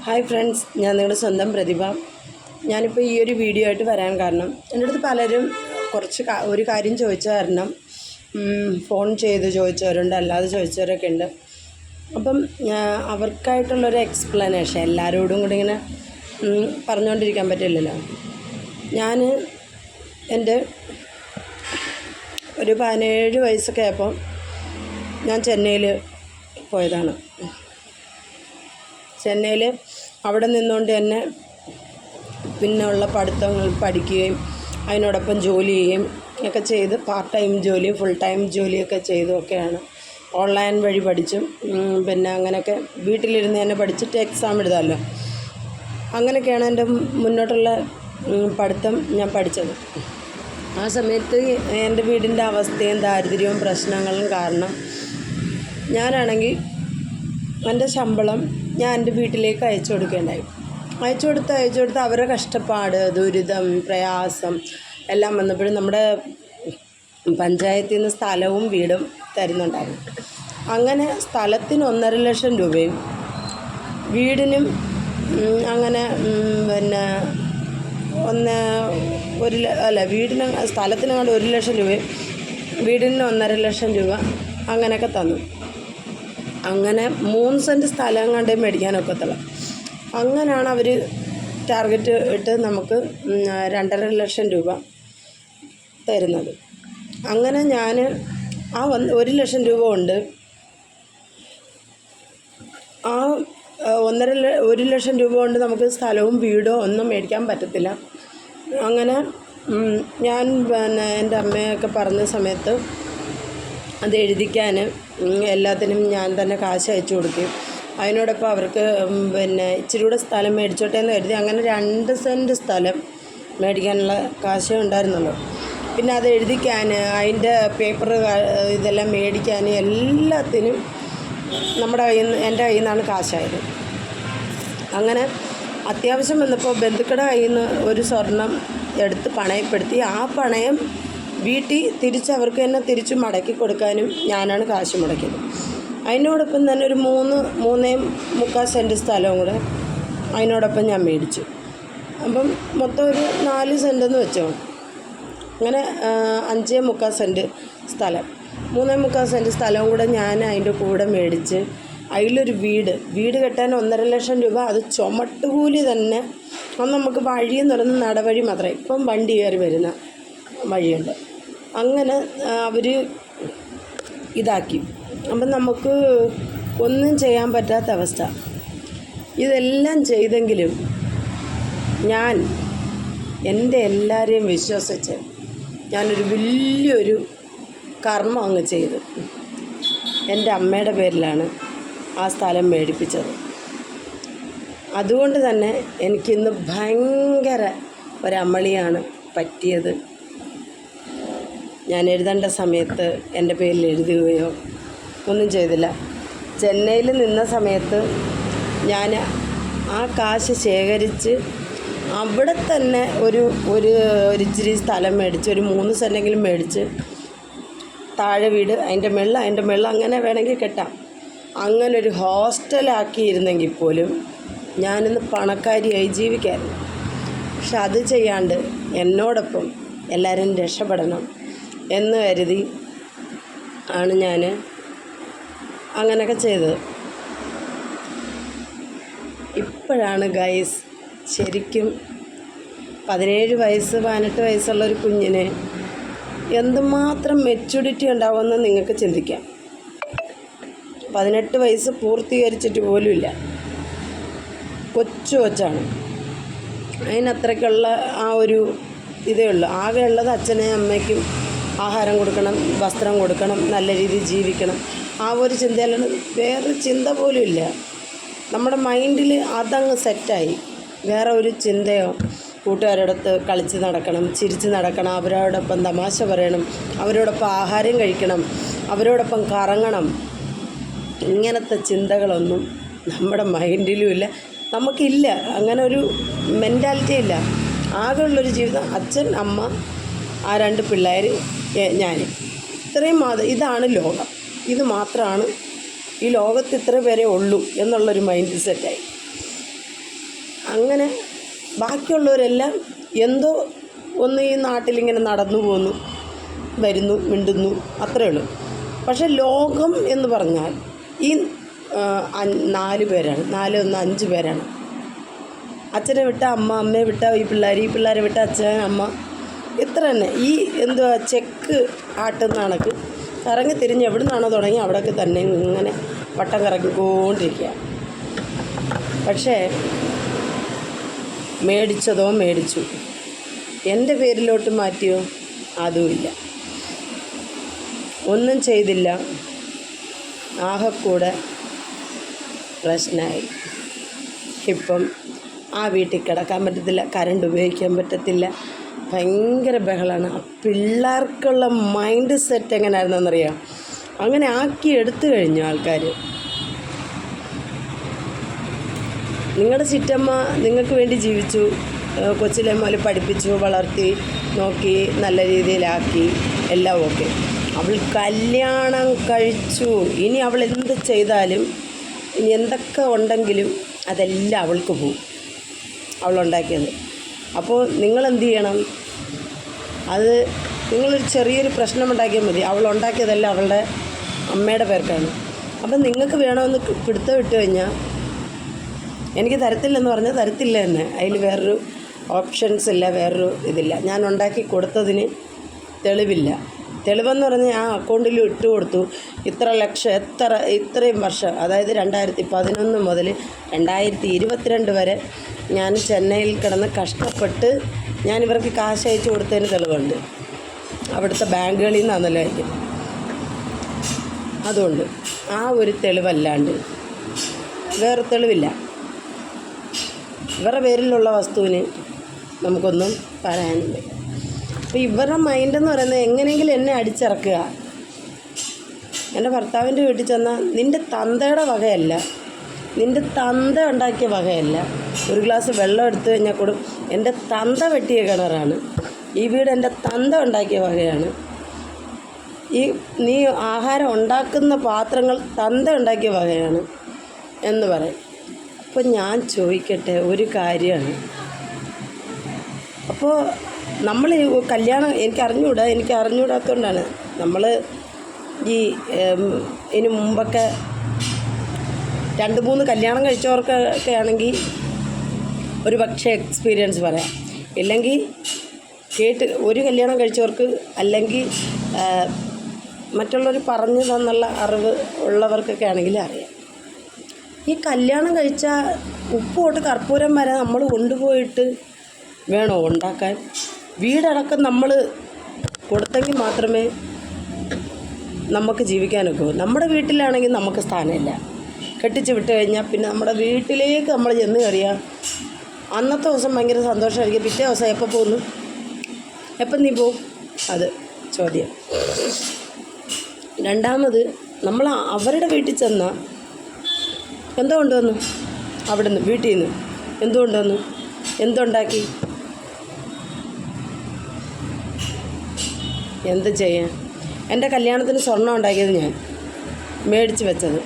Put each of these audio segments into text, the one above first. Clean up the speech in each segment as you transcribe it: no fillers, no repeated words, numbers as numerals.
Hi friends, ഞാൻ നിങ്ങളുടെ സ്വന്തം പ്രതിഭ. ഞാനിപ്പോൾ ഈ ഒരു വീഡിയോ ആയിട്ട് വരാൻ കാരണം, എൻ്റെ അടുത്ത് പലരും ഒരു കാര്യം ചോദിച്ച കാരണം ഫോൺ ചെയ്ത് ചോദിച്ചവരുണ്ട്, അല്ലാതെ ചോദിച്ചവരൊക്കെ ഉണ്ട്. അപ്പം അവർക്കായിട്ടുള്ളൊരു എക്സ്പ്ലനേഷൻ എല്ലാവരോടും കൂടി ഇങ്ങനെ പറഞ്ഞുകൊണ്ടിരിക്കാൻ പറ്റില്ലല്ലോ. ഞാൻ എൻ്റെ ഒരു 17 വയസ്സൊക്കെ ആയപ്പോൾ ഞാൻ ചെന്നൈയിൽ പോയതാണ്. ചെന്നൈയിൽ അവിടെ നിന്നുകൊണ്ട് തന്നെ പിന്നെയുള്ള പഠിത്തങ്ങൾ പഠിക്കുകയും അതിനോടൊപ്പം ജോലി ചെയ്യുകയും ഒക്കെ ചെയ്ത് പാർട്ട് ടൈം ജോലി ഫുൾ ടൈം ജോലിയൊക്കെ ചെയ്തുമൊക്കെയാണ് ഓൺലൈൻ വഴി പഠിച്ചും പിന്നെ അങ്ങനെയൊക്കെ വീട്ടിലിരുന്ന് തന്നെ പഠിച്ചിട്ട് എക്സാം എഴുതാമല്ലോ. അങ്ങനെയൊക്കെയാണ് എൻ്റെ മുന്നോട്ടുള്ള പഠിത്തം ഞാൻ പഠിച്ചത്. ആ സമയത്ത് എൻ്റെ വീടിൻ്റെ അവസ്ഥയും ദാരിദ്ര്യവും പ്രശ്നങ്ങളും കാരണം ഞാനാണെങ്കിൽ എൻ്റെ ശമ്പളം ഞാൻ എൻ്റെ വീട്ടിലേക്ക് അയച്ചു കൊടുക്കുകയുണ്ടായി. അയച്ചു കൊടുത്ത് അവരുടെ കഷ്ടപ്പാട്, ദുരിതം, പ്രയാസം എല്ലാം വന്നപ്പോഴും നമ്മുടെ പഞ്ചായത്തിൽ നിന്ന് സ്ഥലവും വീടും തരുന്നുണ്ടായിരുന്നു. അങ്ങനെ സ്ഥലത്തിന് 1.5 ലക്ഷം രൂപയും വീടിനും അങ്ങനെ പിന്നെ വീടിന് സ്ഥലത്തിനങ്ങാണ്ട് 1 ലക്ഷം രൂപയും വീടിന് 1.5 ലക്ഷം രൂപ അങ്ങനെയൊക്കെ തന്നു. അങ്ങനെ 3 സെൻറ്റ് സ്ഥലം കണ്ടേ മേടിക്കാനൊക്കത്തുള്ളൂ. അങ്ങനെയാണ് അവർ ടാർഗറ്റ് ഇട്ട് നമുക്ക് 2.5 ലക്ഷം രൂപ തരുന്നത്. അങ്ങനെ ഞാൻ ആ 1 ലക്ഷം രൂപ കൊണ്ട് ആ 1 ലക്ഷം രൂപ കൊണ്ട് നമുക്ക് സ്ഥലവും വീടോ ഒന്നും മേടിക്കാൻ പറ്റത്തില്ല. അങ്ങനെ ഞാൻ എൻ്റെ അമ്മയൊക്കെ പറഞ്ഞ സമയത്ത് അത് എഴുതിക്കാൻ എല്ലാത്തിനും ഞാൻ തന്നെ കാശ് അയച്ചു കൊടുക്കും. അതിനോടൊപ്പം അവർക്ക് ഇച്ചിരി കൂടെ സ്ഥലം മേടിച്ചോട്ടെ എന്ന് കരുതി അങ്ങനെ 2 സെൻറ്റ് സ്ഥലം മേടിക്കാനുള്ള കാശേ ഉണ്ടായിരുന്നുള്ളൂ. പിന്നെ അത് എഴുതിക്കാൻ, അതിൻ്റെ പേപ്പർ ഇതെല്ലാം മേടിക്കാൻ എല്ലാത്തിനും എൻ്റെ കയ്യിൽ നിന്നാണ് കാശായത്. അങ്ങനെ അത്യാവശ്യം വന്നപ്പോൾ ബന്ധുക്കളുടെ കയ്യിൽ നിന്ന് ഒരു സ്വർണം എടുത്ത് പണയപ്പെടുത്തി ആ പണയം വീട്ടിൽ അവർക്ക് തന്നെ തിരിച്ച് മടക്കി കൊടുക്കാനും ഞാനാണ് കാശ് മുടക്കിയത്. അതിനോടൊപ്പം തന്നെ ഒരു 3.25 സെൻറ്റ് സ്ഥലവും കൂടെ അതിനോടൊപ്പം ഞാൻ മേടിച്ചു. അപ്പം മൊത്തം ഒരു 4 സെൻറ്റെന്ന് വെച്ചോ. അങ്ങനെ 5.25 സെൻറ്റ് സ്ഥലം, 3.25 സെൻറ്റ് സ്ഥലവും കൂടെ ഞാൻ അതിൻ്റെ കൂടെ മേടിച്ച് അതിലൊരു വീട് കെട്ടാൻ 1.5 ലക്ഷം രൂപ. അത് ചുമട്ടുകൂലി തന്നെ. അന്ന് നമുക്ക് വഴിയും തുറന്ന് നടവഴി മാത്രമേ, ഇപ്പം വണ്ടി കയറി വരുന്ന വഴിയുണ്ട്. അങ്ങനെ അവർ ഇതാക്കി. അപ്പം നമുക്ക് ഒന്നും ചെയ്യാൻ പറ്റാത്ത അവസ്ഥ. ഇതെല്ലാം ചെയ്തെങ്കിലും ഞാൻ എൻ്റെ എല്ലാവരെയും വിശ്വസിച്ച് ഞാനൊരു വലിയൊരു കർമ്മം അങ്ങ് ചെയ്തു. എൻ്റെ അമ്മയുടെ പേരിലാണ് ആ സ്ഥലം മേടിപ്പിച്ചത്. അതുകൊണ്ട് തന്നെ എനിക്കിന്ന് ഭയങ്കര ഒരമളിയാണ് പറ്റിയത്. ഞാൻ എഴുതേണ്ട സമയത്ത് എൻ്റെ പേരിൽ എഴുതുകയോ ഒന്നും ചെയ്തില്ല. ചെന്നൈയിൽ നിന്ന സമയത്ത് ഞാൻ ആ കാശ് ശേഖരിച്ച് അവിടെ തന്നെ ഒരു ഇച്ചിരി സ്ഥലം മേടിച്ച് ഒരു 3 സെൻറ്റെങ്കിലും മേടിച്ച് താഴെ വീട്, അതിൻ്റെ മേളിൽ അങ്ങനെ വേണമെങ്കിൽ കെട്ടാം. അങ്ങനെ ഒരു ഹോസ്റ്റലാക്കിയിരുന്നെങ്കിൽ പോലും ഞാനിന്ന് പണക്കാരിയായി ജീവിക്കാമായിരുന്നു. പക്ഷെ അത് ചെയ്യാണ്ട് എന്നോടൊപ്പം എല്ലാവരും രക്ഷപ്പെടണം എന്ന് കരുതി ആണ് ഞാൻ അങ്ങനെയൊക്കെ ചെയ്തത്. ഇപ്പോഴാണ് ഗൈസ് ശരിക്കും 17 വയസ്സ് 18 വയസ്സുള്ളൊരു കുഞ്ഞിന് എന്തുമാത്രം മെച്യൂരിറ്റി ഉണ്ടാവുമെന്ന് നിങ്ങൾക്ക് ചിന്തിക്കാം. 18 വയസ്സ് പൂർത്തീകരിച്ചിട്ട് പോലുമില്ല, കൊച്ചാണ്. അതിനത്രയ്ക്കുള്ള ആ ഒരു ഇതേ ഉള്ളൂ. ആകെ ഉള്ളത് അച്ഛനെയും അമ്മയ്ക്കും ആഹാരം കൊടുക്കണം, വസ്ത്രം കൊടുക്കണം, നല്ല രീതിയിൽ ജീവിക്കണം. ആ ഒരു ചിന്തയിലാണ്, വേറൊരു ചിന്ത പോലും ഇല്ല. നമ്മുടെ മൈൻഡിൽ അതങ്ങ് സെറ്റായി. വേറെ ഒരു ചിന്തയോ, കൂട്ടുകാരോടൊത്ത് കളിച്ച് നടക്കണം, ചിരിച്ച് നടക്കണം, അവരോടൊപ്പം തമാശ പറയണം, അവരോടൊപ്പം ആഹാരം കഴിക്കണം, അവരോടൊപ്പം കറങ്ങണം, ഇങ്ങനത്തെ ചിന്തകളൊന്നും നമ്മുടെ മൈൻഡിലും ഇല്ല, നമുക്കില്ല. അങ്ങനെ ഒരു മെൻറ്റാലിറ്റി ഇല്ല. ആകെയുള്ളൊരു ജീവിതം അച്ഛൻ, അമ്മ, ആ 2 പിള്ളേർ, ഞാൻ. ഇത്രയും ഇതാണ് ലോകം. ഇത് മാത്രമാണ് ഈ ലോകത്ത് ഇത്ര പേരെ ഉള്ളൂ എന്നുള്ളൊരു മൈൻഡ് സെറ്റായി. അങ്ങനെ ബാക്കിയുള്ളവരെല്ലാം എന്തോ ഒന്ന് ഈ നാട്ടിലിങ്ങനെ നടന്നു പോകുന്നു, വരുന്നു, മിണ്ടുന്നു, അത്രയേ ഉള്ളൂ. പക്ഷെ ലോകം എന്ന് പറഞ്ഞാൽ ഈ 4 പേരാണ്, 4 1 5 പേരാണ്. അച്ഛനെ വിട്ട അമ്മ, അമ്മയെ വിട്ട ഈ പിള്ളേരെ വിട്ട അച്ഛൻ, അമ്മ, ഇത്ര തന്നെ. ഈ ചെക്ക് ആട്ടുന്ന കണക്ക് കറങ്ങി തിരിഞ്ഞ് എവിടെ നിന്നാണോ തുടങ്ങി അവിടെയൊക്കെ തന്നെ ഇങ്ങനെ വട്ടം കറങ്ങിക്കൊണ്ടിരിക്കുക. പക്ഷേ മേടിച്ചതോ മേടിച്ചു, എൻ്റെ പേരിലോട്ട് മാറ്റിയോ അതുമില്ല, ഒന്നും ചെയ്തില്ല. ആകെക്കൂടെ പ്രശ്നമായി. ഇപ്പം ആ വീട്ടിൽ കിടക്കാൻ പറ്റത്തില്ല, കറണ്ട് ഉപയോഗിക്കാൻ പറ്റത്തില്ല, ഭയങ്കര ബഹളമാണ്. ആ പിള്ളേർക്കുള്ള മൈൻഡ് സെറ്റ് എങ്ങനെയായിരുന്നെന്നറിയാം. അങ്ങനെ ആക്കി എടുത്തു കഴിഞ്ഞു ആൾക്കാർ. നിങ്ങളുടെ ചിറ്റമ്മ നിങ്ങൾക്ക് വേണ്ടി ജീവിച്ചു, കൊച്ചിലെ മുതൽ പഠിപ്പിച്ചു, വളർത്തി, നോക്കി, നല്ല രീതിയിലാക്കി, എല്ലാം ഓക്കെ. അവൾ കല്യാണം കഴിച്ചു. ഇനി അവൾ എന്ത് ചെയ്താലും, ഇനി എന്തൊക്കെ ഉണ്ടെങ്കിലും അതെല്ലാം അവൾക്ക് പോവും, അവളുണ്ടാക്കിയത്. അപ്പോൾ നിങ്ങളെന്ത് ചെയ്യണം? അത് നിങ്ങളൊരു ചെറിയൊരു പ്രശ്നമുണ്ടാക്കിയാൽ മതി, അവളുണ്ടാക്കിയതെല്ലാം അവളുടെ അമ്മയുടെ പേർക്കാണ്. അപ്പം നിങ്ങൾക്ക് വേണമെന്ന് പിടുത്തം ഇട്ട് കഴിഞ്ഞാൽ എനിക്ക് തരത്തില്ലെന്ന് പറഞ്ഞാൽ തരത്തില്ല തന്നെ. അതിൽ വേറൊരു ഓപ്ഷൻസ് ഇല്ല, വേറൊരു ഇതില്ല. ഞാൻ ഉണ്ടാക്കി കൊടുത്തതിന് തെളിവില്ല. തെളിവെന്ന് പറഞ്ഞാൽ ആ അക്കൗണ്ടിൽ ഇട്ട് കൊടുത്തു, ഇത്ര ലക്ഷം, ഇത്രയും വർഷം, അതായത് 2011 മുതൽ 2022 വരെ ഞാൻ ചെന്നൈയിൽ കിടന്ന് കഷ്ടപ്പെട്ട് ഞാൻ ഇവർക്ക് കാശ് അയച്ചു കൊടുത്തതിന് തെളിവുണ്ട്. അവിടുത്തെ ബാങ്കുകളിൽ നിന്നാണല്ലോ അയക്കുന്നത്. അതുകൊണ്ട് ആ ഒരു തെളിവല്ലാണ്ട് വേറെ തെളിവില്ല. ഇവരുടെ പേരിലുള്ള വസ്തുവിന് നമുക്കൊന്നും പറയാനില്ല. അപ്പോൾ ഇവരുടെ മൈൻഡെന്ന് പറയുന്നത് എങ്ങനെയെങ്കിലും എന്നെ അടിച്ചിറക്കുക. എൻ്റെ ഭർത്താവിൻ്റെ വീട്ടിൽ ചെന്നാൽ നിൻ്റെ തന്തയുടെ വകയല്ല, നിൻ്റെ തന്ത ഉണ്ടാക്കിയ വകയല്ല. ഒരു ഗ്ലാസ് വെള്ളം എടുത്തു കഴിഞ്ഞാൽ കൂടും, എൻ്റെ തന്ത വെട്ടിയ കിണറാണ്, ഈ വീട് എൻ്റെ തന്ത ഉണ്ടാക്കിയ വകയാണ്, നീ ആഹാരം ഉണ്ടാക്കുന്ന പാത്രങ്ങൾ തന്ത ഉണ്ടാക്കിയ വകയാണ് എന്ന് പറയും. അപ്പോൾ ഞാൻ ചോദിക്കട്ടെ ഒരു കാര്യമാണ്. അപ്പോൾ നമ്മൾ കല്യാണം എനിക്ക് അറിഞ്ഞുകൂടാത്തതുകൊണ്ടാണ് നമ്മൾ ഇതിന് മുമ്പൊക്കെ 2-3 കല്യാണം കഴിച്ചവർക്കൊക്കെ ആണെങ്കിൽ ഒരു പക്ഷേ എക്സ്പീരിയൻസ് പറയാം, ഇല്ലെങ്കിൽ ഒരു കല്യാണം കഴിച്ചവർക്ക്, അല്ലെങ്കിൽ മറ്റുള്ളവർ പറഞ്ഞു തന്നുള്ള അറിവ് ഉള്ളവർക്കൊക്കെ ആണെങ്കിൽ അറിയാം. ഈ കല്യാണം കഴിച്ചാൽ ഉപ്പ് തൊട്ട് കർപ്പൂരം വരെ നമ്മൾ കൊണ്ടുപോയിട്ട് വേണോ ഉണ്ടാക്കാൻ? വീടടക്കം നമ്മൾ കൊടുത്തെങ്കിൽ മാത്രമേ നമുക്ക് ജീവിക്കാനൊക്കെ. നമ്മുടെ വീട്ടിലാണെങ്കിൽ നമുക്ക് സ്ഥാനമില്ല. കെട്ടിച്ച് വിട്ട് കഴിഞ്ഞാൽ പിന്നെ നമ്മുടെ വീട്ടിലേക്ക് നമ്മൾ ചെന്ന് കയറിയാൽ അന്നത്തെ ദിവസം ഭയങ്കര സന്തോഷമായിരിക്കും, പിറ്റേ ദിവസം എപ്പോൾ പോകുന്നു, എപ്പം നീ പോവും, അത് ചോദ്യം. രണ്ടാമത് നമ്മൾ അവരുടെ വീട്ടിൽ ചെന്നാൽ എന്തോ കൊണ്ടുവന്നു, അവിടെ നിന്ന് വീട്ടിൽ നിന്ന് എന്തോ കൊണ്ടുവന്നു, എന്തുണ്ടാക്കി, എന്ത് ചെയ്യാൻ? എൻ്റെ കല്യാണത്തിന് സ്വർണ്ണം ഉണ്ടാക്കിയത് ഞാൻ മേടിച്ച് വെച്ചത്,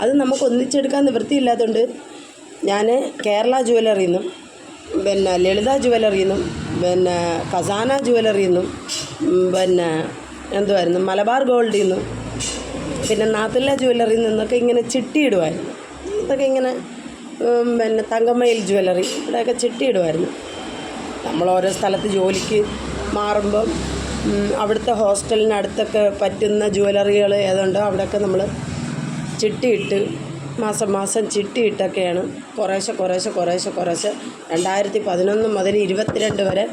അത് നമുക്ക് ഒന്നിച്ചെടുക്കാൻ നിവൃത്തിയില്ലാത്തതുകൊണ്ട് ഞാൻ കേരള ജുവലറിയിൽ നിന്നും, പിന്നെ ലളിത ജുവലറിയിൽ നിന്നും, പിന്നെ ഖസാന ജുവലറിയിൽ നിന്നും, പിന്നെ എന്തുമായിരുന്നു മലബാർ ഗോൾഡിൽ നിന്നും, പിന്നെ നാത്തുല്ല ജുവലറിയിൽ നിന്നൊക്കെ ഇങ്ങനെ ചിട്ടിയിടുമായിരുന്നു. ഇതൊക്കെ ഇങ്ങനെ പിന്നെ തങ്കമയിൽ ജുവലറി, ഇവിടെയൊക്കെ ചിട്ടിയിടുമായിരുന്നു. നമ്മൾ ഓരോ സ്ഥലത്ത് ജോലിക്ക് മാറുമ്പം അവിടുത്തെ ഹോസ്റ്റലിനടുത്തൊക്കെ പറ്റുന്ന ജുവലറികൾ ഏതുണ്ടോ അവിടെയൊക്കെ നമ്മൾ ചിട്ടിയിട്ട് മാസം ചിട്ടിയിട്ടൊക്കെയാണ് കുറേശ്ശെ 2011 മുതൽ 22 വരെ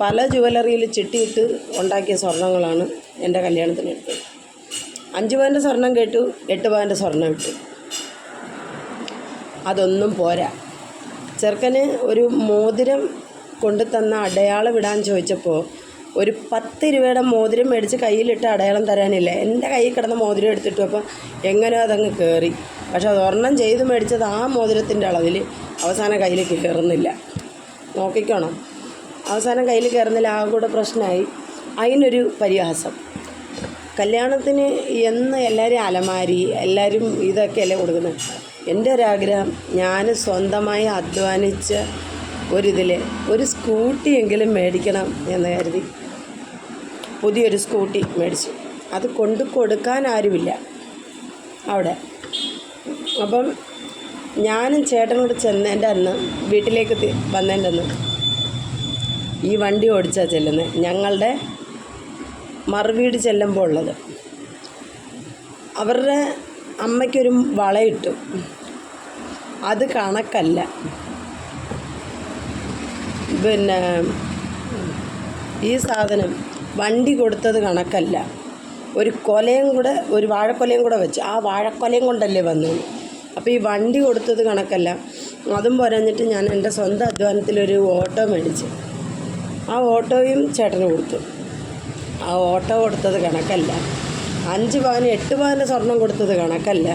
പല ജുവലറിയിൽ ചിട്ടിയിട്ട് ഉണ്ടാക്കിയ സ്വർണ്ണങ്ങളാണ് എൻ്റെ കല്യാണത്തിന് എടുത്തത്. 5 പവൻ്റെ സ്വർണം കേട്ടു, 8 പവൻ്റെ സ്വർണം ഇട്ടു. അതൊന്നും പോരാ. ചെറുക്കന് ഒരു മോതിരം കൊണ്ടു തന്ന അടയാളം ഇടാൻ ചോദിച്ചപ്പോൾ ഒരു 10 രൂപയുടെ മോതിരം മേടിച്ച് കയ്യിലിട്ട് അടയാളം തരാനില്ല. എൻ്റെ കയ്യിൽ കിടന്ന മോതിരം എടുത്തിട്ടു. അപ്പം എങ്ങനെയോ അതങ്ങ് കയറി. പക്ഷെ അത് ഒരെണ്ണം ചെയ്ത് മേടിച്ചത് ആ മോതിരത്തിൻ്റെ അളവിൽ അവസാനം കയ്യിൽ കയറുന്നില്ല. നോക്കിക്കോണം, അവസാനം കയ്യിൽ കയറുന്നില്ല. ആ കൂടെ പ്രശ്നമായി. അതിനൊരു പരിഹാസം. കല്യാണത്തിന് എന്ന് എല്ലാവരും അലമാരി, എല്ലാവരും ഇതൊക്കെയല്ലേ കൊടുക്കുന്നത്. എൻ്റെ ഒരാഗ്രഹം ഞാൻ സ്വന്തമായി അധ്വാനിച്ച് ഒരു സ്കൂട്ടിയെങ്കിലും മേടിക്കണം എന്ന് കരുതി പുതിയൊരു സ്കൂട്ടി മേടിച്ചു. അത് കൊടുക്കാൻ ആരുമില്ല അവിടെ. അപ്പം ഞാനും ചേട്ടനോട് ചെന്നതിൻ്റെ അന്ന് വീട്ടിലേക്ക് വന്നതിൻ്റെ അന്ന് ഈ വണ്ടി ഓടിച്ചാൽ ചെല്ലുന്നത്, ഞങ്ങളുടെ മറുവീട് ചെല്ലുമ്പോൾ ഉള്ളത്. അവരുടെ അമ്മയ്ക്കൊരു വളയിട്ടു, അത് കണക്കല്ല. പിന്നെ ഈ സാധനം വണ്ടി കൊടുത്തത് കണക്കല്ല. ഒരു വാഴക്കൊലയും കൂടെ വെച്ച്, ആ വാഴക്കൊലയും കൊണ്ടല്ലേ വന്നത്. അപ്പോൾ ഈ വണ്ടി കൊടുത്തത് കണക്കല്ല. അതും പറഞ്ഞിട്ട് ഞാൻ എൻ്റെ സ്വന്തം അധ്വാനത്തിലൊരു ഓട്ടോ മേടിച്ചു. ആ ഓട്ടോയും ചേട്ടന് കൊടുത്തു. ആ ഓട്ടോ കൊടുത്തത് കണക്കല്ല. 5 പവന് 8 പവൻ്റെ സ്വർണം കൊടുത്തത് കണക്കല്ല.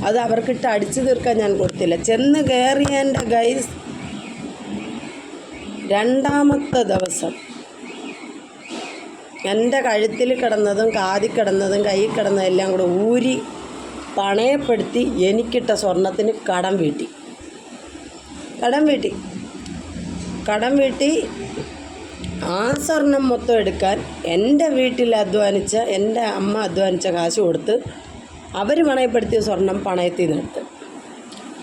അത് അവർക്കിട്ട് അടിച്ചു തീർക്കാൻ ഞാൻ കൊടുത്തില്ല. ചെന്ന് കയറിയ എൻ്റെ ഗൈസ്, രണ്ടാമത്തെ ദിവസം എൻ്റെ കഴുത്തിൽ കിടന്നതും കാതിൽ കിടന്നതും കയ്യിൽ കിടന്നതും എല്ലാം കൂടെ ഊരി പണയപ്പെടുത്തി എനിക്കിട്ട സ്വർണത്തിന് കടം വീട്ടി ആ സ്വർണം മൊത്തം എടുക്കാൻ എൻ്റെ വീട്ടിൽ എൻ്റെ അമ്മ അധ്വാനിച്ച കാശ് കൊടുത്ത് അവർ പണയപ്പെടുത്തിയ സ്വർണം പണയത്തിൽ നിന്ന് എടുത്ത്.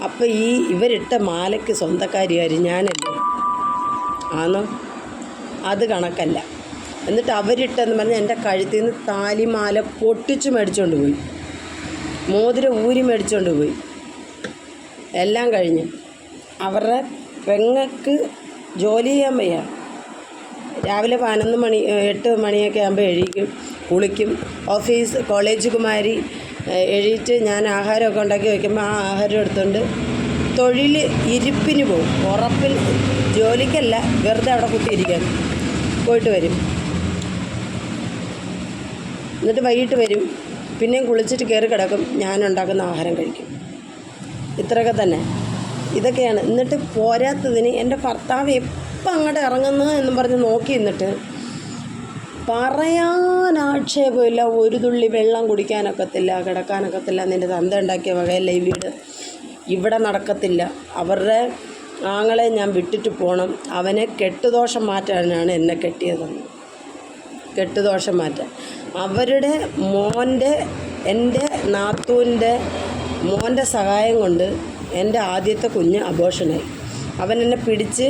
അപ്പോൾ ഇവരിട്ട മാലയ്ക്ക് സ്വന്തക്കാരിയായി ഞാനല്ലേ ആണോ? അത് കണക്കല്ല. എന്നിട്ട് അവരിട്ടെന്ന് പറഞ്ഞാൽ എൻ്റെ കഴുത്തിൽ നിന്ന് താലിമാല പൊട്ടിച്ച് മേടിച്ചുകൊണ്ട് പോയി, മോതിരം ഊരി മേടിച്ചുകൊണ്ട് പോയി. എല്ലാം കഴിഞ്ഞ് അവരുടെ പെങ്ങൾക്ക് ജോലി ചെയ്യാൻ വയ്യ. രാവിലെ 11 മണി 8 മണിയൊക്കെ ആകുമ്പോൾ എഴുതിക്കും, കുളിക്കും, കോളേജ് കുമാരി എഴുതിയിട്ട് ഞാൻ ആഹാരമൊക്കെ ഉണ്ടാക്കി വയ്ക്കുമ്പോൾ ആ ആഹാരം എടുത്തുകൊണ്ട് തൊഴിൽ ഇരിപ്പിന് പോകും. ഉറപ്പിൽ ജോലിക്കല്ല, വെറുതെ അവിടെ കുത്തിയിരിക്കാൻ പോയിട്ട് വരും. എന്നിട്ട് വൈകിട്ട് വരും, പിന്നെയും കുളിച്ചിട്ട് കയറി കിടക്കും, ഞാൻ ഉണ്ടാക്കുന്ന ആഹാരം കഴിക്കും. ഇത്രയൊക്കെ തന്നെ. ഇതൊക്കെയാണ്. എന്നിട്ട് പോരാത്തതിന് എൻ്റെ ഭർത്താവ് എപ്പം അങ്ങോട്ട് ഇറങ്ങുന്നു എന്നും പറഞ്ഞ് നോക്കി നിന്നിട്ട് പറയാൻ ആക്ഷേപമില്ല. ഒരു തുള്ളി വെള്ളം കുടിക്കാനൊക്കത്തില്ല, കിടക്കാനൊക്കത്തില്ല, നിൻ്റെ തന്ത ഉണ്ടാക്കിയ വകയല്ല ഈ വീട്, ഇവിടെ നടക്കത്തില്ല, അവരുടെ ആങ്ങളെ ഞാൻ വിട്ടിട്ട് പോകണം, അവനെ കെട്ടുദോഷം മാറ്റാനാണ് എന്നെ കെട്ടിയതെന്ന്. കെട്ടുദോഷം മാറ്റാൻ അവരുടെ എൻ്റെ നാത്തൂൻ്റെ മോൻ്റെ സഹായം കൊണ്ട് എൻ്റെ ആദ്യത്തെ കുഞ്ഞ് അബോർഷനായി. അവൻ എന്നെ പിടിച്ച്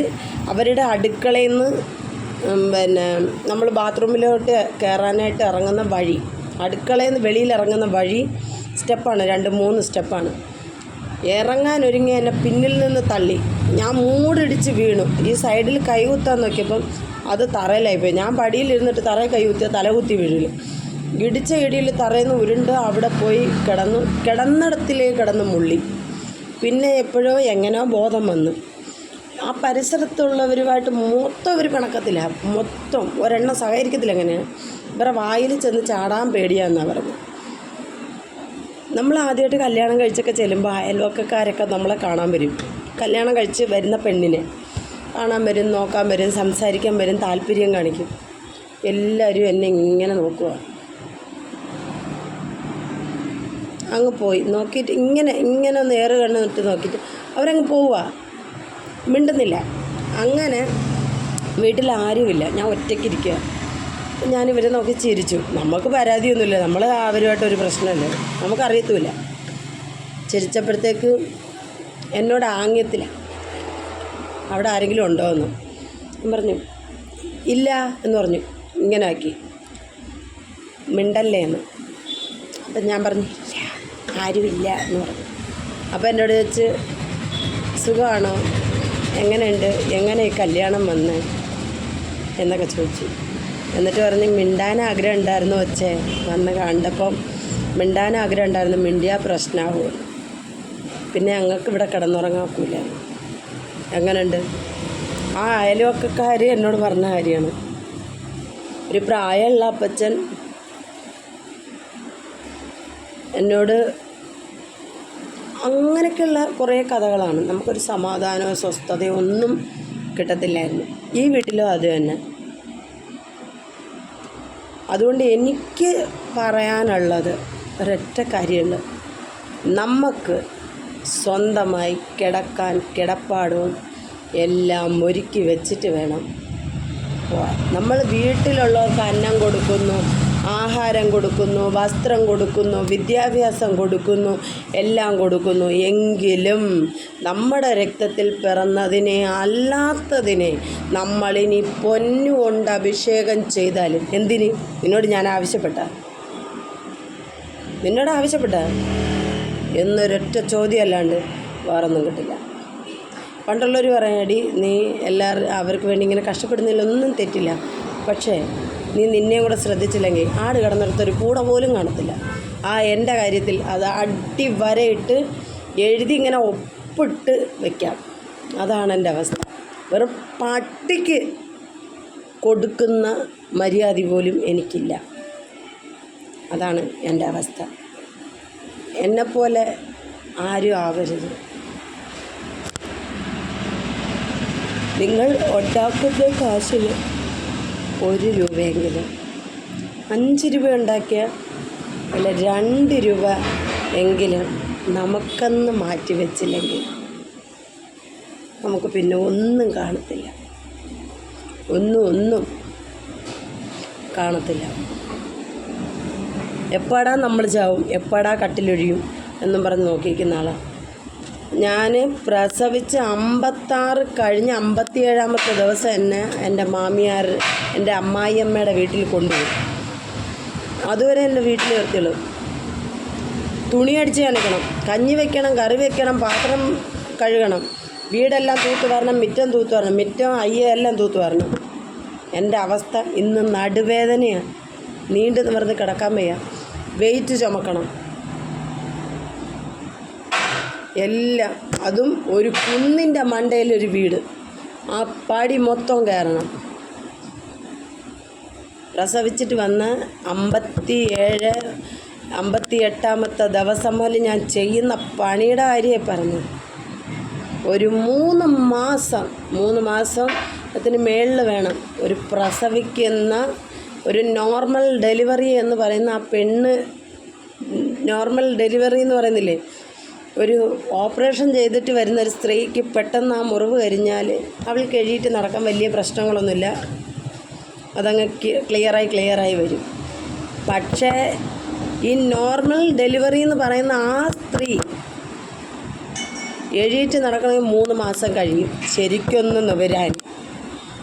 അവരുടെ അടുക്കളയിൽ നിന്ന് പിന്നെ നമ്മൾ ബാത്റൂമിലോട്ട് കയറാനായിട്ട് ഇറങ്ങുന്ന വഴി, അടുക്കളയിൽ നിന്ന് വെളിയിൽ ഇറങ്ങുന്ന വഴി സ്റ്റെപ്പാണ്, 2-3 സ്റ്റെപ്പാണ്. ഇറങ്ങാനൊരുങ്ങി എന്നെ പിന്നിൽ നിന്ന് തള്ളി. ഞാൻ മൂടിടിച്ച് വീണു. ഈ സൈഡിൽ കൈകുത്താൻ നോക്കിയപ്പം അത് തറയിലായിപ്പോയി. ഞാൻ പടിയിലിരുന്നിട്ട് തറയിൽ കൈകുത്തിയ തലകുത്തി വീഴില്ല. ഇടിച്ച ഇടിയിൽ തറയിൽ നിന്ന് ഉരുണ്ട് അവിടെ പോയി കിടന്നിടത്തിലേക്ക് കിടന്ന് മുള്ളി. പിന്നെ എപ്പോഴോ എങ്ങനെയോ ബോധം വന്നു. ആ പരിസരത്തുള്ളവരുമായിട്ട് മൊത്തം ഒരു പിണക്കത്തില്ല, മൊത്തം ഒരെണ്ണം സഹകരിക്കത്തില്ല. എങ്ങനെയാണ് ഇവരുടെ വായിൽ ചെന്ന് ചാടാൻ പേടിയാന്നാണ് പറഞ്ഞത്. നമ്മൾ ആദ്യമായിട്ട് കല്യാണം കഴിച്ചൊക്കെ ചെല്ലുമ്പോൾ അയൽവക്കക്കാരൊക്കെ നമ്മളെ കാണാൻ വരും. കല്യാണം കഴിച്ച് വരുന്ന പെണ്ണിനെ കാണാൻ വരും, നോക്കാൻ വരും, സംസാരിക്കാൻ വരും, താല്പര്യം കാണിക്കും. എല്ലാവരും എന്നെ ഇങ്ങനെ നോക്കുക. അങ്ങ് പോയി നോക്കിയിട്ട് ഇങ്ങനെ നേരെ കണ്ണിട്ട് നോക്കിയിട്ട് അവരങ്ങ് പോവുക, മിണ്ടുന്നില്ല. അങ്ങനെ വീട്ടിൽ ആരുമില്ല, ഞാൻ ഒറ്റയ്ക്കിരിക്കുക. ഞാനിവരെ നോക്കി ചിരിച്ചു. നമുക്ക് പരാതിയൊന്നുമില്ല, നമ്മൾ അവരുമായിട്ടൊരു പ്രശ്നമല്ലേ, നമുക്കറിയത്തുമില്ല. ചിരിച്ചപ്പോഴത്തേക്ക് എന്നോട് ആംഗ്യത്തില്ല, അവിടെ ആരെങ്കിലും ഉണ്ടോ എന്ന് പറഞ്ഞു. ഇല്ല എന്ന് പറഞ്ഞു. ഇങ്ങനെ ആക്കി, മിണ്ടല്ലേ എന്ന്. അപ്പം ഞാൻ പറഞ്ഞു ആരുമില്ല എന്ന് പറഞ്ഞു. അപ്പോൾ എന്നോട് ചോദിച്ച് സുഖമാണോ, എങ്ങനെയുണ്ട്, എങ്ങനെ ഈ കല്യാണം വന്ന് എന്നൊക്കെ ചോദിച്ചു. എന്നിട്ട് പറഞ്ഞ് മിണ്ടാൻ ആഗ്രഹം ഉണ്ടായിരുന്നു, വച്ചേ വന്ന് കണ്ടപ്പം മിണ്ടാൻ ആഗ്രഹം ഉണ്ടായിരുന്നു, മിണ്ടിയാൽ പ്രശ്നമാകും, പിന്നെ ഞങ്ങൾക്ക് ഇവിടെ കിടന്നുറങ്ങാക്കൂല. എങ്ങനെയുണ്ട്? ആ അയൽവക്കക്കാർ എന്നോട് പറഞ്ഞ കാര്യമാണ്. ഒരു പ്രായമുള്ള അപ്പച്ചൻ എന്നോട് അങ്ങനെയൊക്കെയുള്ള കുറേ കഥകളാണ്. നമുക്കൊരു സമാധാനമോ സ്വസ്ഥതയോ ഒന്നും കിട്ടത്തില്ലായിരുന്നു. ഈ വീട്ടിലും അത് തന്നെ. അതുകൊണ്ട് എനിക്ക് പറയാനുള്ളത് ഒരൊറ്റ കാര്യമുള്ളൂ, നമുക്ക് സ്വന്തമായി കിടക്കാൻ കിടപ്പാടവും എല്ലാം ഒരുക്കി വെച്ചിട്ട് വേണം പോവാൻ. നമ്മൾ വീട്ടിലുള്ളവർക്ക് അന്നം കൊടുക്കുന്നു, ആഹാരം കൊടുക്കുന്നു, വസ്ത്രം കൊടുക്കുന്നു, വിദ്യാഭ്യാസം കൊടുക്കുന്നു, എല്ലാം കൊടുക്കുന്നു. എങ്കിലും നമ്മുടെ രക്തത്തിൽ പിറന്നതിനെ അല്ലാത്തതിനെ നമ്മളിനി പൊന്നുകൊണ്ട് അഭിഷേകം ചെയ്താലും എന്തിന്? നിന്നോട് ഞാൻ നിന്നോട് ആവശ്യപ്പെട്ട എന്നൊരൊറ്റ ചോദ്യം അല്ലാണ്ട് വേറൊന്നും കിട്ടില്ല. പണ്ടുള്ളവർ പറയാടി, നീ അവർക്ക് വേണ്ടി ഇങ്ങനെ കഷ്ടപ്പെടുന്നതിലൊന്നും തെറ്റില്ല, പക്ഷേ നീ നിന്നെയും കൂടെ ശ്രദ്ധിച്ചില്ലെങ്കിൽ ആട് കിടന്നിടത്തൊരു കൂട പോലും കാണത്തില്ല. എൻ്റെ കാര്യത്തിൽ അത് അടിവരയിട്ട് എഴുതി ഇങ്ങനെ ഒപ്പിട്ട് വയ്ക്കാം. അതാണ് എൻ്റെ അവസ്ഥ. വെറും പട്ടിക്ക് കൊടുക്കുന്ന മര്യാദ പോലും എനിക്കില്ല. അതാണ് എൻ്റെ അവസ്ഥ. എന്നെപ്പോലെ ആരും ആവരുത്. നിങ്ങൾ ഉണ്ടാക്കുന്ന കാശിൽ 1 രൂപയെങ്കിലും 5 രൂപ ഉണ്ടാക്കിയ അല്ല 2 രൂപ എങ്കിലും നമുക്കൊന്ന് മാറ്റി വെച്ചില്ലെങ്കിൽ നമുക്ക് പിന്നെ ഒന്നും കാണത്തില്ല. ഒന്നും കാണത്തില്ല. എപ്പോഴാ നമ്മൾ ചാവും, എപ്പോഴാ കട്ടിലൊഴിയും എന്നും പറഞ്ഞ് നോക്കിയിരിക്കുന്ന ആളാണ് ഞാൻ. പ്രസവിച്ച് 56 കഴിഞ്ഞ് 57ാമത്തെ ദിവസം എന്നെ എൻ്റെ മാമിയാർ എൻ്റെ അമ്മായിയമ്മയുടെ വീട്ടിൽ കൊണ്ടുപോയി. അതുവരെ എൻ്റെ വീട്ടിൽ നിർത്തിയുള്ളൂ. തുണി അടിച്ച് നനയ്ക്കണം, കഞ്ഞി വെക്കണം, കറി വെക്കണം, പാത്രം കഴുകണം, വീടെല്ലാം തൂത്ത് വരണം, മുറ്റം തൂത്ത് വരണം, മുറ്റം എല്ലാം തൂത്ത് വരണം. എൻ്റെ അവസ്ഥ ഇന്ന് നടുവേദനയാണ്. നീണ്ടു നിവർന്ന് കിടക്കാൻ വയ്യ. വെയിറ്റ് ചുമക്കണം, എല്ലാം. അതും ഒരു കുന്നിൻ്റെ മണ്ടയിലൊരു വീട്, ആ പടി മൊത്തം കയറണം. പ്രസവിച്ചിട്ട് വന്ന് 58ാമത്തെ ദിവസം മുതൽ ഞാൻ ചെയ്യുന്ന പണിയുടെ കാര്യമായി പറഞ്ഞു. ഒരു 3 മാസത്തിന് മേളിൽ വേണം ഒരു പ്രസവിക്കുന്ന ഒരു നോർമൽ ഡെലിവറി എന്ന് പറയുന്ന ആ പെണ്ണ്. നോർമൽ ഡെലിവറി എന്ന് പറയുന്നില്ലേ, ഒരു ഓപ്പറേഷൻ ചെയ്തിട്ട് വരുന്ന ഒരു സ്ത്രീക്ക് പെട്ടെന്ന് ആ മുറിവ് കരിഞ്ഞാൽ അവൾക്ക് എഴുതിയിട്ട് നടക്കാൻ വലിയ പ്രശ്നങ്ങളൊന്നുമില്ല, അതങ്ങ് ക്ലിയറായി വരും. പക്ഷേ ഈ നോർമൽ ഡെലിവറി എന്ന് പറയുന്ന ആ സ്ത്രീ എഴുതിയിട്ട് നടക്കണമെങ്കിൽ 3 മാസം കഴിയും ശരിക്കൊന്ന് നിവരാൻ.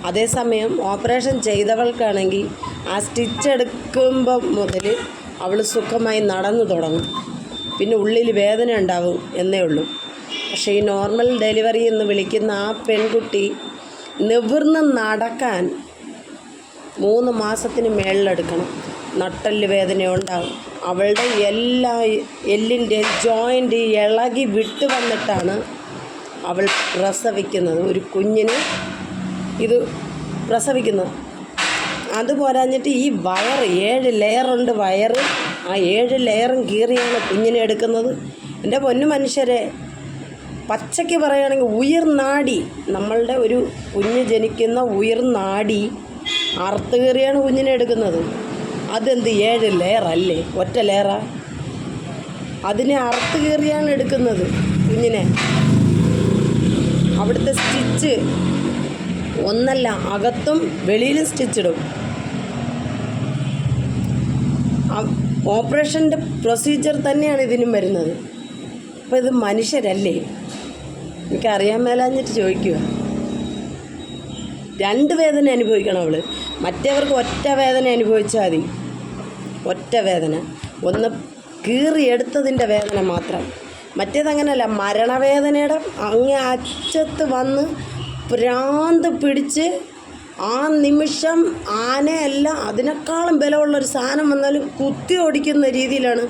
അതേസമയം ഓപ്പറേഷൻ ചെയ്തവൾക്കാണെങ്കിൽ ആ സ്റ്റിച്ച് എടുക്കുമ്പോൾ മുതൽ അവൾ സുഖമായി നടന്നു തുടങ്ങും. പിന്നെ ഉള്ളിൽ വേദന ഉണ്ടാവും എന്നേ ഉള്ളൂ. പക്ഷേ ഈ നോർമൽ ഡെലിവറി എന്ന് വിളിക്കുന്ന ആ പെൺകുട്ടി നിവർന്ന് നടക്കാൻ 3 മാസത്തിന് മേളിലെടുക്കണം. നട്ടെല്ല് വേദന ഉണ്ടാവും. അവളുടെ എല്ലാ എല്ലിൻ്റെ ജോയിൻ്റ് ഇളകി വിട്ട് വന്നിട്ടാണ് അവൾ പ്രസവിക്കുന്നത്. ഒരു കുഞ്ഞിന് ഇത് പ്രസവിക്കുന്നത്. അത് പോരാഞ്ഞിട്ട് ഈ വയറ് 7 ലെയറുണ്ട് വയറ്. ആ 7 ലെയറും കീറിയാണ് കുഞ്ഞിനെ എടുക്കുന്നത്. എൻ്റെ പൊന്നു മനുഷ്യരെ, പച്ചയ്ക്ക് പറയുകയാണെങ്കിൽ ഉയിർനാടി, നമ്മളുടെ ഒരു കുഞ്ഞ് ജനിക്കുന്ന ഉയിർനാടി അറുത്ത് കീറിയാണ് കുഞ്ഞിനെ എടുക്കുന്നത്. അതെന്ത് 7 ലെയറല്ലേ, ഒറ്റ ലെയറാ? അതിനെ അറുത്ത് കീറിയാണ് എടുക്കുന്നത് കുഞ്ഞിനെ. അവിടുത്തെ സ്റ്റിച്ച് ഒന്നല്ല, അകത്തും വെളിയിലും സ്റ്റിച്ചിടും. ഓപ്പറേഷൻ്റെ പ്രൊസീജിയർ തന്നെയാണ് ഇതിനും വരുന്നത്. അപ്പോൾ ഇത് മനുഷ്യരല്ലേ? എനിക്കറിയാൻ മേലാഞ്ഞിട്ട് ചോദിക്കുക. 2 വേദന അനുഭവിക്കണം അവൾ. മറ്റവർക്ക് ഒറ്റ വേദന അനുഭവിച്ചാൽ മതി. ഒറ്റ വേദന, ഒന്ന് കീറിയെടുത്തതിൻ്റെ വേദന മാത്രം. മറ്റേതങ്ങനല്ല, മരണവേദനയുടെ അങ്ങേ അറ്റത്ത് വന്ന് ഭ്രാന്ത് പിടിച്ച് ആ നിമിഷം ആനയല്ല അതിനേക്കാളും ബലമുള്ളൊരു സാധനം വന്നാലും കുത്തി ഓടിക്കുന്ന രീതിയിലാണ്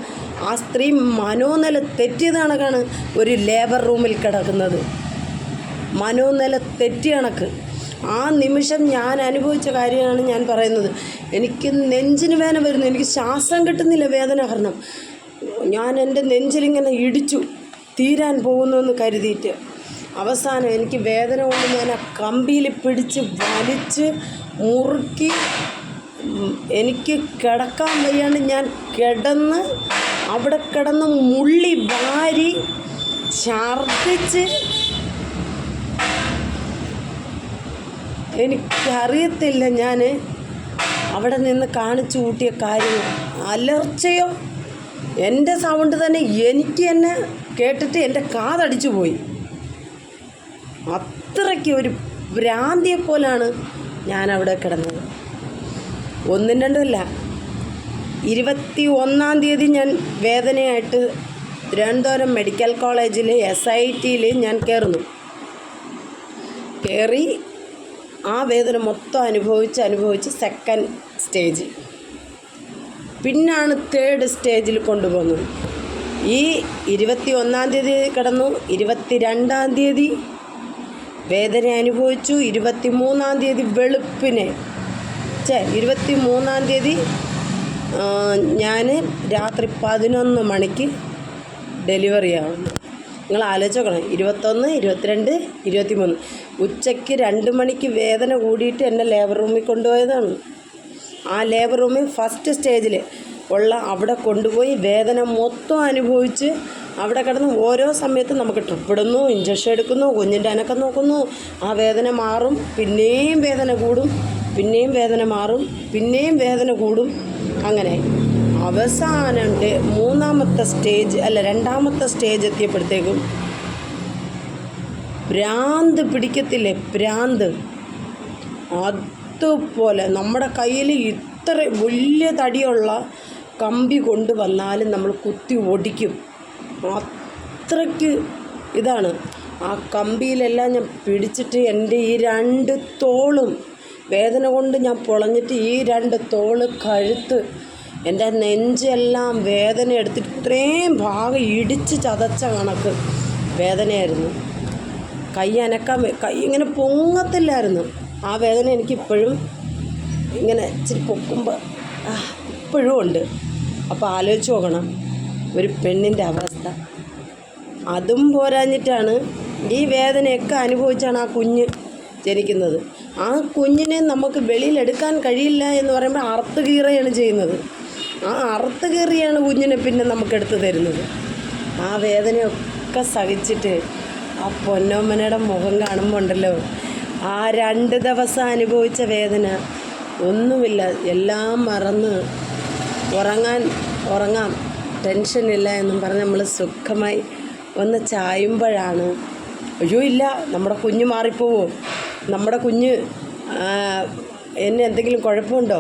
ആ സ്ത്രീ മനോനില തെറ്റിയത് കണക്കാണ് ഒരു ലേബർ റൂമിൽ കിടക്കുന്നത്. മനോനില തെറ്റിയ കണക്ക്. ആ നിമിഷം ഞാൻ അനുഭവിച്ച കാര്യമാണ് ഞാൻ പറയുന്നത്. എനിക്ക് നെഞ്ചിന് വേദന വരുന്നു, എനിക്ക് ശ്വാസം കിട്ടുന്നില്ല വേദന കാരണം. ഞാൻ എൻ്റെ നെഞ്ചിലിങ്ങനെ ഇടിച്ചു തീരാൻ പോകുന്നു കരുതിയിട്ട് അവസാനം എനിക്ക് വേദന കൊണ്ട് ഞാൻ ആ കമ്പിയിൽ പിടിച്ച് വലിച്ച് മുറുക്കി എനിക്ക് കിടക്കാൻ വയ്യാണ്ട് ഞാൻ അവിടെ കിടന്ന് മുള്ളി വാരി ഛർദ്ദിച്ച് എനിക്കറിയത്തില്ല ഞാൻ അവിടെ നിന്ന് കാണിച്ചു കൂട്ടിയ കാര്യങ്ങൾ. അലർച്ചയോ, എൻ്റെ സൗണ്ട് തന്നെ എനിക്ക് തന്നെ കേട്ടിട്ട് എൻ്റെ കാതടിച്ചു പോയി. അത്രയ്ക്ക് ഒരു ഭ്രാന്തിയെപ്പോലാണ് ഞാനവിടെ കിടന്നത്. ഒന്നും രണ്ടുമല്ല, 21-ാം തീയതി ഞാൻ വേദനയായിട്ട് തിരുവനന്തപുരം മെഡിക്കൽ കോളേജിൽ SITയിൽ ഞാൻ കയറി. ആ വേദന മൊത്തം അനുഭവിച്ച് 2nd സ്റ്റേജ്, പിന്നാണ് 3rd സ്റ്റേജിൽ കൊണ്ടുപോകുന്നത്. ഈ 21-ാം തീയതി കിടന്നു, 22-ാം തീയതി വേദന അനുഭവിച്ചു, 23-ാം തീയതി വെളുപ്പിനെ 23-ാം തീയതി ഞാൻ രാത്രി 11 മണിക്ക് ഡെലിവറി ആവുന്നു. നിങ്ങൾ ആലോചിച്ച് നോക്കണം, 21, 22, 23 ഉച്ചയ്ക്ക് 2 മണിക്ക് വേദന കൂടിയിട്ട് എന്നെ ലേബർ റൂമിൽ കൊണ്ടുപോയതാണ്. ആ ലേബർ റൂമിൽ 1st സ്റ്റേജിൽ ഉള്ള അവിടെ കൊണ്ടുപോയി വേദന മൊത്തം അനുഭവിച്ച് അവിടെ കിടന്ന് ഓരോ സമയത്തും നമുക്ക് ട്രിപ്പ് ഇടുന്നു, ഇഞ്ചക്ഷൻ എടുക്കുന്നു, കുഞ്ഞിൻ്റെ അനക്കം നോക്കുന്നു. ആ വേദന മാറും, പിന്നെയും വേദന കൂടും, പിന്നെയും വേദന മാറും, പിന്നെയും വേദന കൂടും. അങ്ങനെ അവസാനം 3ാമത്തെ സ്റ്റേജ് 2ാമത്തെ സ്റ്റേജ് എത്തിയപ്പോഴത്തേക്കും ഭ്രാന്ത് പിടിക്കത്തില്ലേ, ഭ്രാന്ത്. അതുപോലെ നമ്മുടെ കയ്യിൽ ഇത്ര വലിയ തടിയുള്ള കമ്പി കൊണ്ടുവന്നാലും നമ്മൾ കുത്തി ഒടിക്കും. അത്രയ്ക്ക് ഇതാണ്. ആ കമ്പിയിലെല്ലാം ഞാൻ പിടിച്ചിട്ട് എൻ്റെ ഈ 2 തോളും വേദന കൊണ്ട് ഞാൻ പൊളഞ്ഞിട്ട് ഈ 2 തോള്, കഴുത്ത്, എൻ്റെ നെഞ്ചെല്ലാം വേദന എടുത്തിട്ട് ഇത്രയും ഭാഗം ഇടിച്ച് ചതച്ച കണക്ക് വേദനയായിരുന്നു. കൈ ഇങ്ങനെ പൊങ്ങത്തില്ലായിരുന്നു. ആ വേദന എനിക്കിപ്പോഴും ഇങ്ങനെ ഇച്ചിരി പൊക്കുമ്പോൾ ഇപ്പോഴും ഉണ്ട്. അപ്പോൾ ആലോചിച്ച് നോക്കണം ഒരു പെണ്ണിൻ്റെ അവസ്ഥ. അതും പോരാഞ്ഞിട്ടാണ് ഈ വേദനയൊക്കെ അനുഭവിച്ചാണ് ആ കുഞ്ഞ് ജനിക്കുന്നത്. ആ കുഞ്ഞിനെ നമുക്ക് വെളിയിലെടുക്കാൻ കഴിയില്ല എന്ന് പറയുമ്പോൾ അറുത്ത് കീറുകയാണ് ചെയ്യുന്നത്. ആ അറുത്ത് കീറിയാണ് കുഞ്ഞിനെ പിന്നെ നമുക്കെടുത്ത് തരുന്നത്. ആ വേദനയൊക്കെ സഹിച്ചിട്ട് ആ പൊന്നോമ്മനയുടെ മുഖം കാണുമ്പോൾ ഉണ്ടല്ലോ, ആ 2 ദിവസം അനുഭവിച്ച വേദന ഒന്നുമില്ല, എല്ലാം മറന്ന് ഉറങ്ങാം, ടെൻഷനില്ല എന്നും പറഞ്ഞ് നമ്മൾ സുഖമായി ഒന്ന് ചായുമ്പോഴാണ്, അയ്യോ ഇല്ല നമ്മുടെ കുഞ്ഞ് മാറിപ്പോവോ, നമ്മുടെ കുഞ്ഞ് എന്നെ എന്തെങ്കിലും കുഴപ്പമുണ്ടോ,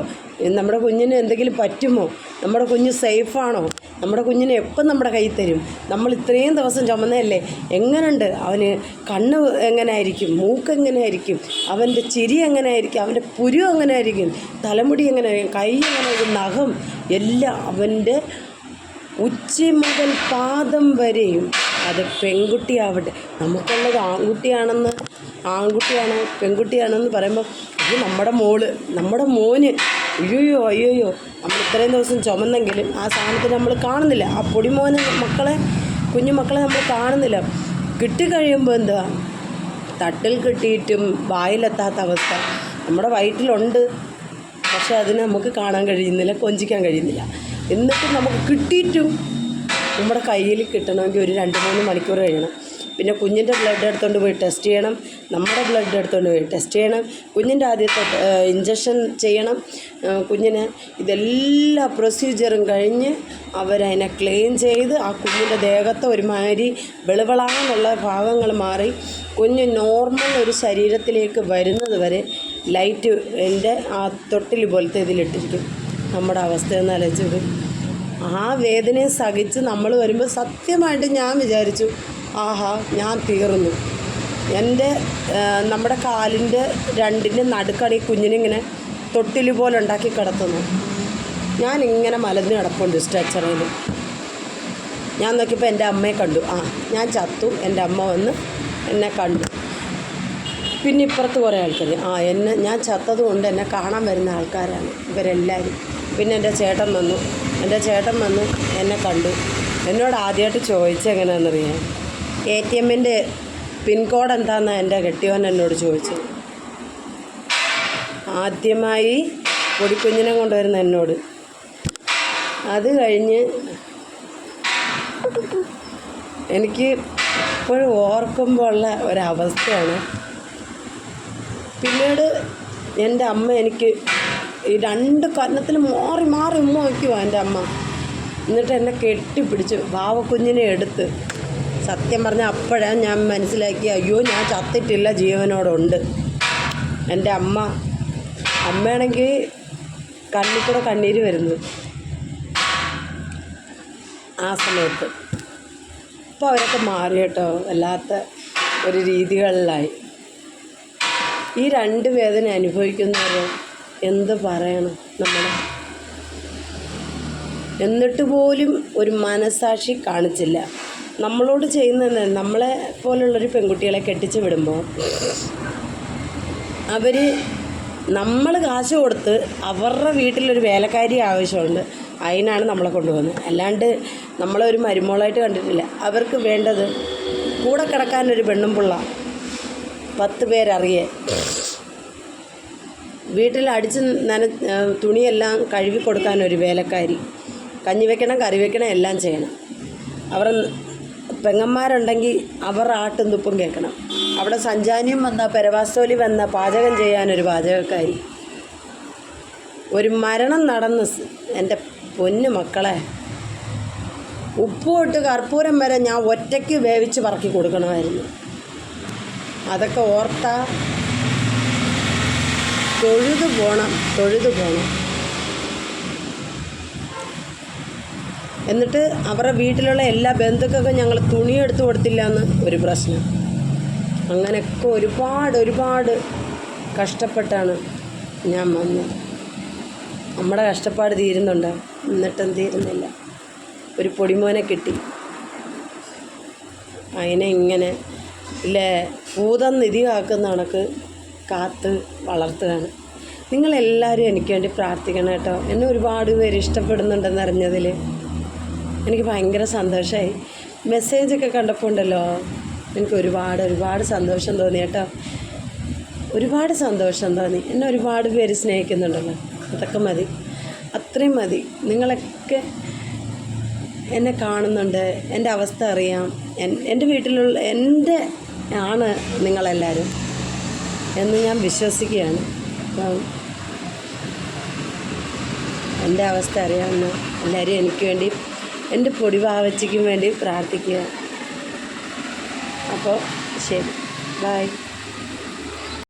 നമ്മുടെ കുഞ്ഞിന് എന്തെങ്കിലും പറ്റുമോ, നമ്മുടെ കുഞ്ഞ് സേഫാണോ, നമ്മുടെ കുഞ്ഞിനെ എപ്പം നമ്മുടെ കയ്യിൽ തരും, നമ്മൾ ഇത്രയും ദിവസം ചുമന്നതല്ലേ, എങ്ങനെയുണ്ട് അവന്, കണ്ണ് എങ്ങനെ ആയിരിക്കും, മൂക്ക് എങ്ങനെ ആയിരിക്കും, അവൻ്റെ ചിരി എങ്ങനെ ആയിരിക്കും, അവൻ്റെ പുരു എങ്ങനെ ആയിരിക്കും, തലമുടി എങ്ങനെ ആയിരിക്കും, കൈ എങ്ങനെ ആയിരിക്കും, നഖം എല്ലാം, അവൻ്റെ ഉച്ചി മുതൽ പാദം വരെയും. അത് പെൺകുട്ടിയാവട്ടെ, നമുക്കുള്ളത് ആൺകുട്ടിയാണോ പെൺകുട്ടിയാണെന്ന് പറയുമ്പോൾ ഇത് നമ്മുടെ മോന് അയ്യോയ്യോ നമ്മൾ ഇത്രയും ദിവസം ചുമന്നെങ്കിലും ആ സാധനത്തിന് നമ്മൾ കാണുന്നില്ല. ആ പൊടിമോനെ കുഞ്ഞുമക്കളെ നമ്മൾ കാണുന്നില്ല. കിട്ടിക്കഴിയുമ്പോൾ എന്താ, തട്ടിൽ കിട്ടിയിട്ടും വായിലെത്താത്ത അവസ്ഥ. നമ്മുടെ വയറ്റിലുണ്ട്, പക്ഷെ അതിനെ നമുക്ക് കാണാൻ കഴിയുന്നില്ല, കൊഞ്ചിക്കാൻ കഴിയുന്നില്ല. എന്നിട്ട് നമുക്ക് കിട്ടിയിട്ടും നമ്മുടെ കയ്യിൽ കിട്ടണമെങ്കിൽ ഒരു 2-3 മണിക്കൂർ കഴിയണം. പിന്നെ കുഞ്ഞിൻ്റെ ബ്ലഡ് എടുത്തുകൊണ്ട് പോയി ടെസ്റ്റ് ചെയ്യണം, നമ്മുടെ ബ്ലഡ് എടുത്തുകൊണ്ട് പോയി ടെസ്റ്റ് ചെയ്യണം, കുഞ്ഞിൻ്റെ ആദ്യത്തെ ഇഞ്ചക്ഷൻ ചെയ്യണം കുഞ്ഞിന്. ഇതെല്ലാ പ്രൊസീജിയറും കഴിഞ്ഞ് അവരതിനെ ക്ലീൻ ചെയ്ത് ആ കുഞ്ഞിൻ്റെ ദേഹത്തെ ഒരുമാതിരി വെളുവിളാന്നുള്ള ഭാഗങ്ങൾ മാറി കുഞ്ഞ് നോർമൽ ഒരു ശരീരത്തിലേക്ക് വരുന്നത് വരെ ലൈറ്റ് എൻ്റെ ആ തൊട്ടിൽ പോലത്തെ ഇതിലിട്ടിരിക്കും. നമ്മുടെ അവസ്ഥയൊന്ന് ആലോചിച്ചു. ആ വേദനയെ സഹിച്ച് നമ്മൾ വരുമ്പോൾ സത്യമായിട്ട് ഞാൻ വിചാരിച്ചു, ആഹാ ഞാൻ തീർന്നു. നമ്മുടെ കാലിൻ്റെ 2ൻ്റെ നടുക്കാണ് ഈ കുഞ്ഞിനിങ്ങനെ തൊട്ടിൽ പോലെ ഉണ്ടാക്കി കിടത്തുന്നു. ഞാനിങ്ങനെ മലന്ന് കിടപ്പുണ്ട് സ്ട്രെച്ചറിൽ. ഞാൻ നോക്കിയപ്പോൾ എൻ്റെ അമ്മയെ കണ്ടു. ഞാൻ ചത്തു, എൻ്റെ അമ്മ വന്ന് എന്നെ കണ്ടു. പിന്നെ ഇപ്പുറത്ത് കുറേ ആൾക്കാർ ഞാൻ ചത്തത് കൊണ്ട് എന്നെ കാണാൻ വരുന്ന ആൾക്കാരാണ് ഇവരെല്ലാവരും. പിന്നെ എൻ്റെ ചേട്ടൻ വന്നു എന്നെ കണ്ടു. എന്നോട് ആദ്യമായിട്ട് ചോദിച്ചെങ്ങനെയാണെന്നറിയാം, ATMൻ്റെ പിൻകോഡ് എന്താണെന്നാണ് എൻ്റെ കെട്ടിയവൻ എന്നോട് ചോദിച്ചത്. ആദ്യമായി പൊടിക്കുഞ്ഞിനെ കൊണ്ടുവരുന്ന എന്നോട്. അത് കഴിഞ്ഞ് എനിക്ക് ഇപ്പോഴും ഓർക്കുമ്പോൾ ഉള്ള ഒരവസ്ഥയാണ്. പിന്നീട് എൻ്റെ അമ്മ എനിക്ക് ഈ 2 കന്നത്തിൽ മാറി മാറി ഉമ്മ വയ്ക്കുമോ എൻ്റെ അമ്മ. എന്നിട്ട് എന്നെ കെട്ടിപ്പിടിച്ച് വാവക്കുഞ്ഞിനെ എടുത്ത്, സത്യം പറഞ്ഞാൽ അപ്പോഴാണ് ഞാൻ മനസ്സിലാക്കി, അയ്യോ ഞാൻ ചത്തിട്ടില്ല, ജീവനോടുണ്ട്. എൻ്റെ അമ്മയാണെങ്കിൽ കണ്ണിൽ കൂടെ കണ്ണീര് വരുന്നത് ആ സമയത്ത്. ഇപ്പോൾ അവരൊക്കെ മാറി കേട്ടോ, വല്ലാത്ത ഒരു രീതികളിലായി. ഈ 2 വേദന അനുഭവിക്കുന്നവർ എന്ത് പറയണം നമ്മൾ. എന്നിട്ട് പോലും ഒരു മനസാക്ഷി കാണിച്ചില്ല. നമ്മളോട് ചെയ്യുന്നത്, നമ്മളെ പോലുള്ളൊരു പെൺകുട്ടികളെ കെട്ടിച്ച് വിടുമ്പോൾ നമ്മൾ കാശ് കൊടുത്ത് അവരുടെ വീട്ടിലൊരു വേലക്കാരി ആവശ്യമുണ്ട്, അതിനാണ് നമ്മളെ കൊണ്ടുപോകുന്നത്. അല്ലാണ്ട് നമ്മളൊരു മരുമോളായിട്ട് കണ്ടിട്ടില്ല. അവർക്ക് വേണ്ടത് കൂടെ കിടക്കാനൊരു പെണ്ണും പിള്ള, 10 പേരറിയേ, വീട്ടിൽ അടിച്ച് തുണിയെല്ലാം കഴുകി കൊടുക്കാനൊരു വേലക്കാരി, കഞ്ഞി വെക്കണം, കറി വെക്കണം, എല്ലാം ചെയ്യണം. അവർ പെങ്ങന്മാരുണ്ടെങ്കിൽ അവർ ആട്ടും തുപ്പും കേൾക്കണം. അവിടെ സഞ്ചാനിയും വന്ന, പെരവാസ്തോലി വന്ന, പാചകം ചെയ്യാനൊരു പാചകക്കാരി. ഒരു മരണം നടന്ന് എൻ്റെ പൊന്നു മക്കളെ, ഉപ്പുമിട്ട് കർപ്പൂരം വരെ ഞാൻ ഒറ്റയ്ക്ക് വേവിച്ച് പറക്കി കൊടുക്കണമായിരുന്നു. അതൊക്കെ ഓർത്താ തൊഴുതു പോണം. എന്നിട്ട് അവരുടെ വീട്ടിലുള്ള എല്ലാ ബന്ധുക്കൾക്കും ഞങ്ങൾ തുണിയെടുത്ത് കൊടുത്തില്ല എന്ന് ഒരു പ്രശ്നം. അങ്ങനെയൊക്കെ ഒരുപാട് കഷ്ടപ്പെട്ടാണ് ഞാൻ വന്നത്. നമ്മുടെ കഷ്ടപ്പാട് തീരുന്നുണ്ടോ? എന്നിട്ടും തീരുന്നില്ല. ഒരു പൊടിമോനെ കിട്ടി, അതിനെ ഇങ്ങനെ ഇല്ലേ ഭൂതം നിധി കാക്കുന്ന കണക്ക് കാത്ത് വളർത്തുകയാണ്. നിങ്ങളെല്ലാവരും എനിക്ക് വേണ്ടി പ്രാർത്ഥിക്കണം കേട്ടോ. എന്നെ ഒരുപാട് പേര് ഇഷ്ടപ്പെടുന്നുണ്ടെന്ന് അറിഞ്ഞതിൽ എനിക്ക് ഭയങ്കര സന്തോഷമായി. മെസ്സേജൊക്കെ കണ്ടപ്പോൾ ഉണ്ടല്ലോ, എനിക്ക് ഒരുപാട് സന്തോഷം തോന്നി കേട്ടോ. ഒരുപാട് സന്തോഷം തോന്നി. എന്നെ ഒരുപാട് പേര് സ്നേഹിക്കുന്നുണ്ടല്ലോ, അതൊക്കെ മതി, അത്രയും മതി. നിങ്ങളൊക്കെ എന്നെ കാണുന്നുണ്ട്, എൻ്റെ അവസ്ഥ അറിയാം, എൻ്റെ വീട്ടിലുള്ള എൻ്റെ ആണ് നിങ്ങളെല്ലാവരും എന്ന് ഞാൻ വിശ്വസിക്കുകയാണ്. അപ്പം എൻ്റെ അവസ്ഥ അറിയാവുന്ന എല്ലാവരും എനിക്ക് വേണ്ടി, എൻ്റെ പൊടിവാവച്ചിക്കും വേണ്ടി പ്രാർത്ഥിക്കുക. അപ്പോൾ ശരി, ബൈ.